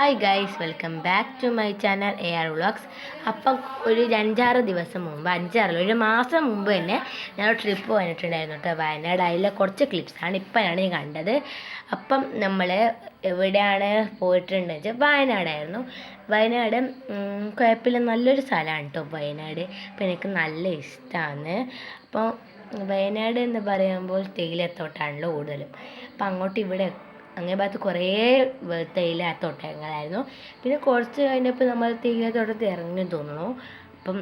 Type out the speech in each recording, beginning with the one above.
Hi guys, welcome back to my channel AR vlogs. അപ്പം ഒരു 5-6 ദിവസം മുമ്പ്, 5-6 ഒരു മാസം മുമ്പ് തന്നെ ഞാൻ ട്രിപ്പ് വന്നിട്ടുണ്ടായിരുന്നു കേട്ടോ, വയനാട്. അതിലെ കുറച്ച് ക്ലിപ്സാണ് ഇപ്പോഴാണ് ഞാൻ കണ്ടത്. അപ്പം നമ്മൾ എവിടെയാണ് പോയിട്ടുണ്ടെന്ന് വെച്ചാൽ വയനാടായിരുന്നു. വയനാട് കുഴപ്പമില്ല, നല്ലൊരു സ്ഥലമാണ് കേട്ടോ വയനാട്. അപ്പം എനിക്ക് നല്ല ഇഷ്ടമാണ്. അപ്പോൾ വയനാട് എന്ന് പറയുമ്പോൾ തേയിലത്തോട്ടാണല്ലോ കൂടുതലും. അപ്പം അങ്ങോട്ട് ഇവിടെ അങ്ങേ ഭാഗത്ത് കുറേ തേയിലത്തോട്ടങ്ങളായിരുന്നു. പിന്നെ കുറച്ച് കഴിഞ്ഞപ്പോൾ നമ്മൾ തേയിലത്തോട്ടത്തിൽ ഇറങ്ങി തോന്നുന്നു. അപ്പം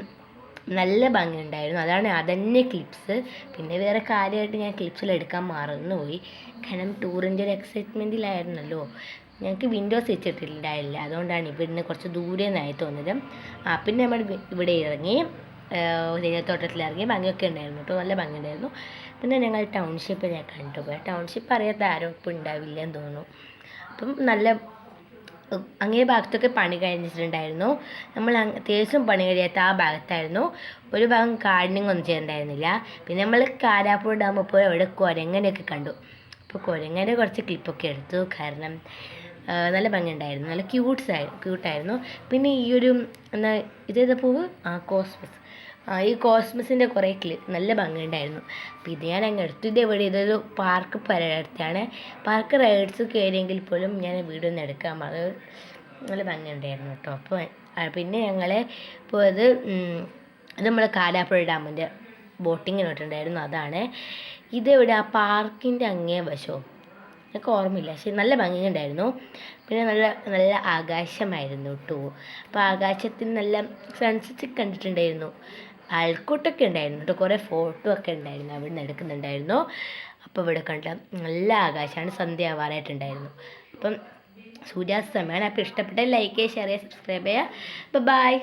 നല്ല ഭംഗിയുണ്ടായിരുന്നു. അതന്നെ ക്ലിപ്സ്. പിന്നെ വേറെ കാര്യമായിട്ട് ഞാൻ ക്ലിപ്സിൽ എടുക്കാൻ മറന്നുപോയി. കാരണം ടൂറിൻ്റെ ഒരു എക്സൈറ്റ്മെൻറ്റിലായിരുന്നല്ലോ. ഞങ്ങൾക്ക് വിൻഡോസ് വെച്ചിട്ടുണ്ടായില്ല, അതുകൊണ്ടാണ് ഇവിടുന്ന് കുറച്ച് ദൂരെ നിന്നായി തോന്നിയത്. പിന്നെ നമ്മൾ ഇവിടെ ഇറങ്ങി തേയിലത്തോട്ടത്തിൽ ഇറങ്ങി. ഭംഗിയൊക്കെ ഉണ്ടായിരുന്നു കേട്ടോ, നല്ല ഭംഗിയുണ്ടായിരുന്നു. പിന്നെ ഞങ്ങൾ ടൗൺഷിപ്പ് ഞാൻ കണ്ടുപോയി. ടൗൺഷിപ്പ് അറിയാത്ത ആരും ഇപ്പം ഉണ്ടാവില്ല എന്ന് തോന്നുന്നു. അപ്പം നല്ല അങ്ങേ ഭാഗത്തൊക്കെ പണി കഴിഞ്ഞിട്ടുണ്ടായിരുന്നു. നമ്മൾ അത്യാവശ്യം പണി കഴിയാത്ത ആ ഭാഗത്തായിരുന്നു. ഒരു ഭാഗം ഗാർഡനിങ് ഒന്നും ചെയ്തിട്ടുണ്ടായിരുന്നില്ല. പിന്നെ നമ്മൾ കാരാപ്പുഴ ഡാമിൽ പോയി അവിടെ കുരങ്ങനെയൊക്കെ കണ്ടു. അപ്പോൾ കുരങ്ങനെ കുറച്ച് ക്ലിപ്പൊക്കെ എടുത്തു. കാരണം നല്ല ഭംഗിയുണ്ടായിരുന്നു, നല്ല ക്യൂട്ടായിരുന്നു. പിന്നെ ഈ ഒരു ഇതേതാ പൂവ്, കോസ്മസ്. ഈ കോസ്മസിൻ്റെ കുറേ നല്ല ഭംഗിയുണ്ടായിരുന്നു. അപ്പോൾ ഇത് ഞാൻ അങ്ങ് എടുത്തു. ഇതൊരു പാർക്ക് പരിടുത്താണ്. പാർക്ക് റൈഡ്സ് കയറിയെങ്കിൽ പോലും ഞാൻ വീഡിയോ ഒന്നും എടുക്കാൻ പറഞ്ഞത്. നല്ല ഭംഗിയുണ്ടായിരുന്നു കേട്ടോ. അപ്പോൾ പിന്നെ ഞങ്ങൾ പോയത് ഇത് നമ്മൾ കാരാപ്പുഴ ഡാമിൻ്റെ ബോട്ടിങ്ങിനോട്ടുണ്ടായിരുന്നു. അതാണ് ഇതെവിടെ, ആ പാർക്കിൻ്റെ അങ്ങേ വശമോ എനിക്ക് ഓർമ്മയില്ല, പക്ഷേ നല്ല ഭംഗിയുണ്ടായിരുന്നു. പിന്നെ നല്ല നല്ല ആകാശമായിരുന്നു കേട്ടോ. അപ്പോൾ ആകാശത്തിന് നല്ല സൺസെറ്റ് കണ്ടിട്ടുണ്ടായിരുന്നു. ആൾക്കൂട്ടൊക്കെ ഉണ്ടായിരുന്നു കേട്ടോ, കുറേ ഫോട്ടോ ഒക്കെ ഉണ്ടായിരുന്നു, അവിടെ നിന്ന് എടുക്കുന്നുണ്ടായിരുന്നു. അപ്പോൾ ഇവിടെ കണ്ട നല്ല ആകാശമാണ്, സന്ധ്യ ആവാറായിട്ടുണ്ടായിരുന്നു. അപ്പം സൂര്യാസ്തമയമാണ്. അപ്പോൾ ഇഷ്ടപ്പെട്ട ലൈക്ക് ചെയ്യുക, ഷെയർ ചെയ്യുക, സബ്സ്ക്രൈബ് ചെയ്യുക. ബൈ.